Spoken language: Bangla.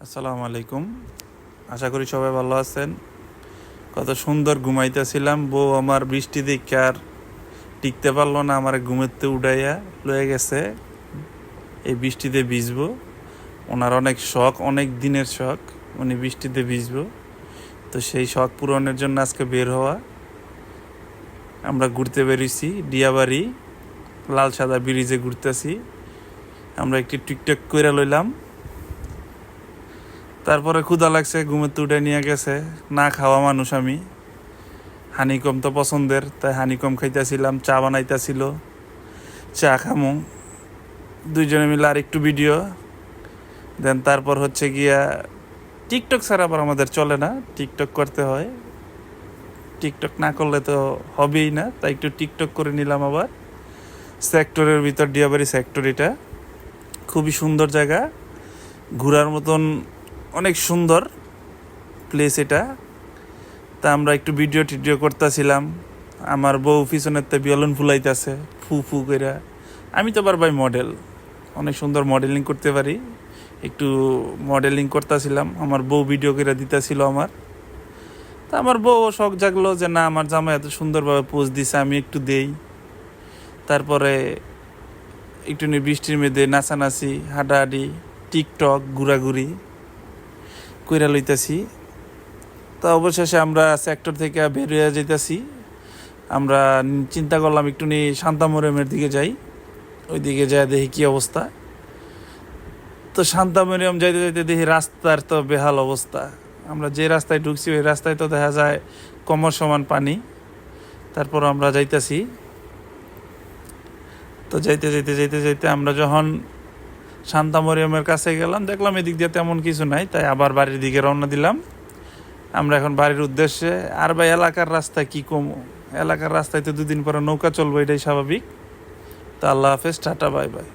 আসসালামু আলাইকুম। আশা করি সবাই ভালো আছেন। কত সুন্দর ঘুমাইতেছিলাম, বউ আমার বৃষ্টি দেখে আর টিকতে পারলো না, আমার ঘুমেতে উড়াইয়া লয়ে গেছে এই বৃষ্টিতে ভিজবো। ওনার অনেক শখ, অনেক দিনের শখ, উনি বৃষ্টিতে ভিজবো। তো সেই শখ পূরণের জন্য আজকে বের হওয়া। আমরা ঘুরতে বেরিয়েছি ডিয়াবাড়ি লাল সাদা ব্রিজে ঘুরতেছি। আমরা একটি টিকটক করে লইলাম। তারপরে ক্ষুধা লাগছে, ঘুমেতে উঠে নিয়ে গেছে। না খাওয়া মানুষ আমি, হানিকম তো পছন্দের, তাই হানিকম খাইতেছিলাম। চা বানাইতেছিল, চা খামু দুইজনে মিলে, আর একটু ভিডিও দেন। তারপর হচ্ছে গিয়া টিকটক ছাড়া আবার আমাদের চলে না, টিকটক করতে হয়। টিকটক না করলে তো হবেই না, তাই একটু টিকটক করে নিলাম। আবার সেক্টরের ভিতর ডিয়াবাড়ি সেক্টর, এটা খুবই সুন্দর জায়গা, ঘোরার মতন অনেক সুন্দর প্লেস এটা। তা আমরা একটু ভিডিও টিডিও করতেছিলাম। আমার বউ পিছনের তে বেলুন ফুলাইতেছে ফু ফু করে। আমি তো ভাই মডেল, অনেক সুন্দর মডেলিং করতে পারি। একটু মডেলিং করতেছিলাম, আমার বউ ভিডিও করে দিতেছিল আমার। তা আমার বউ শখ জাগলো যে না, আমার জামা এত সুন্দরভাবে পোজ দিছে, আমি একটু দেই। তারপরে একটু বৃষ্টির মধ্যে নাচানাচি, হাঁটাহাঁটি, টিকটক, ঘোরাঘুরি কইরা লইতেছি। তো অবশেষে আমরা সেক্টর থেকে বের হয়ে যেতেছি। আমরা চিন্তা করলাম একটু শান্তামরিয়মের দিকে যাই, ওই দিকে যাই দেখি কী অবস্থা। তো শান্তামরিয়ম যাইতে যাইতে দেখি রাস্তার তো বেহাল অবস্থা। আমরা যে রাস্তায় ঢুকছি ওই রাস্তায় তো দেখা যায় কমর সমান পানি। তারপর আমরা যাইতেছি। তো যাইতে যাইতে যাইতে যাইতে আমরা যখন শান্তামরিয়মের কাছে গেলাম, দেখলাম এদিক দিয়ে তেমন কিছু নাই, তাই আবার বাড়ির দিকে রওনা দিলাম আমরা এখন বাড়ির উদ্দেশ্যে। আর ভাই এলাকার রাস্তা কি কমো, এলাকার রাস্তায় তো দুদিন পরে নৌকা চলবো, এটাই স্বাভাবিক। তা আল্লাহ হাফেজ, টাটা, বাই বাই।